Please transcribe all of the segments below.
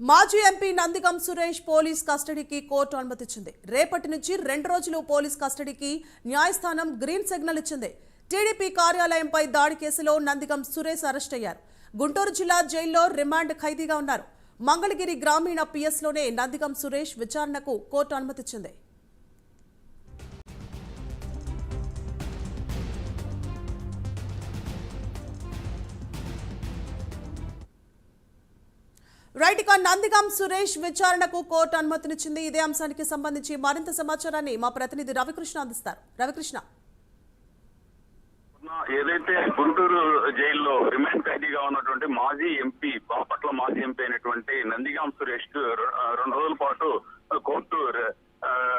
మాజీ MP Nandigam Suresh police కస్టడీకి court అనుమతించింది. రేపటి నుంచి 2 రోజులు పోలీస్ కస్టడీకి న్యాయస్థానం గ్రీన్ సిగ్నల్ ఇచ్చింది. టీడీపీ కార్యాలయంపై దాడి కేసులో నందిగం సురేష్ అరెస్ట్ అయ్యారు. గుంటూరు జిల్లా జైల్లో రిమాండ్ ఖైదీగా ఉన్నారు. మంగళగిరి గ్రామీణ పిఎస్లోనే నందిగం సురేష్ విచారణకు కోర్టు అనుమతించింది. రైట్, ఇక నందిగం సురేష్ విచారణకు కోర్టు అనుమతినిచ్చింది. ఇదే అంశానికి సంబంధించి మరింత సమాచారాన్ని మా ప్రతినిధి రవికృష్ణ అందిస్తారు. రవికృష్ణ, ఏదైతే గుంటూరు జైల్లో రిమాండ్ ఖైదీగా ఉన్నటువంటి మాజీ ఎంపీ బాపట్ల మాజీ ఎంపీ అయినటువంటి నందిగం సురేష్ కు 2 రోజుల పాటు కోర్టు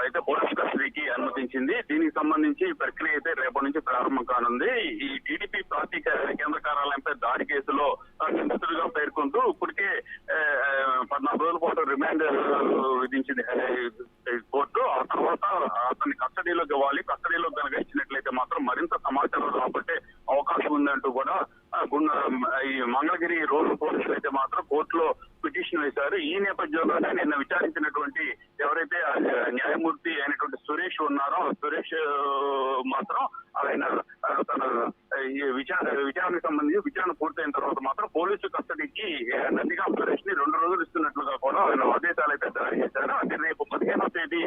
అయితే పోలీస్ కస్టడీకి అనుమతించింది. దీనికి సంబంధించి ప్రక్రియ అయితే రేపటి నుంచి ప్రారంభం కానుంది. ఈ టీడీపీ పార్టీ కేంద్ర కార్యాలయంపై దాడి కేసులో నిందితుడిగా పేర్కొంటూ ఇప్పటికే 14 రోజుల పాటు రిమాండ్ విధించింది కోర్టు. ఆ తర్వాత అతన్ని కస్టడీలోకి ఇవ్వాలి. కస్టడీలో కనుక ఇచ్చినట్లయితే మాత్రం మరింత సమాచారం రాబట్టే అవకాశం ఉందంటూ కూడా ఈ మంగళగిరి రోడ్డు పోలీసులు అయితే మాత్రం కోర్టులో పిటిషన్ వేశారు. ఈ నేపథ్యంలోనే నిన్న విచారించినటువంటి ఎవరైతే న్యాయమూర్తి అయినటువంటి సురేష్ ఉన్నారో, సురేష్ మాత్రం ఆయన తన విచారణకు సంబంధించి విచారణ పూర్తయిన తర్వాత మాత్రం పోలీసు కస్టడీకి నందిగం సురేష్ ని 2 రోజులు ఇస్తున్నట్లుగా కూడా ఆయన ఆదేశాలు అయితే జారీ చేశారు. అంటే రేపు 15వ తేదీ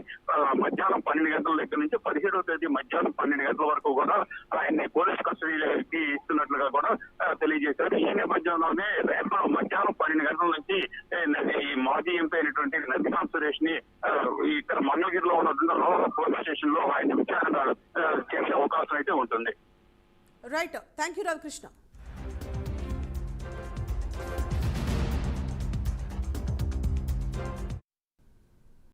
మధ్యాహ్నం 12 గంటల దగ్గర నుంచి 17వ తేదీ మధ్యాహ్నం 12 గంటల వరకు కూడా ఆయన్ని పోలీసు కస్టడీకి ఇస్తున్నట్లుగా కూడా తెలియజేశారు. ఈ నేపథ్యంలోనే రేపు మధ్యాహ్నం 12 గంటల నుంచి ఈ మాజీ ఎంపీ అయినటువంటి నందిగం సురేష్ ని ఇక్కడ మంగళగిరిలో ఉన్నటువంటి పోలీస్ స్టేషన్ లో ఆయన విచారణ చేసే అవకాశం అయితే ఉంటుంది. Right, thank you Ravikrishna.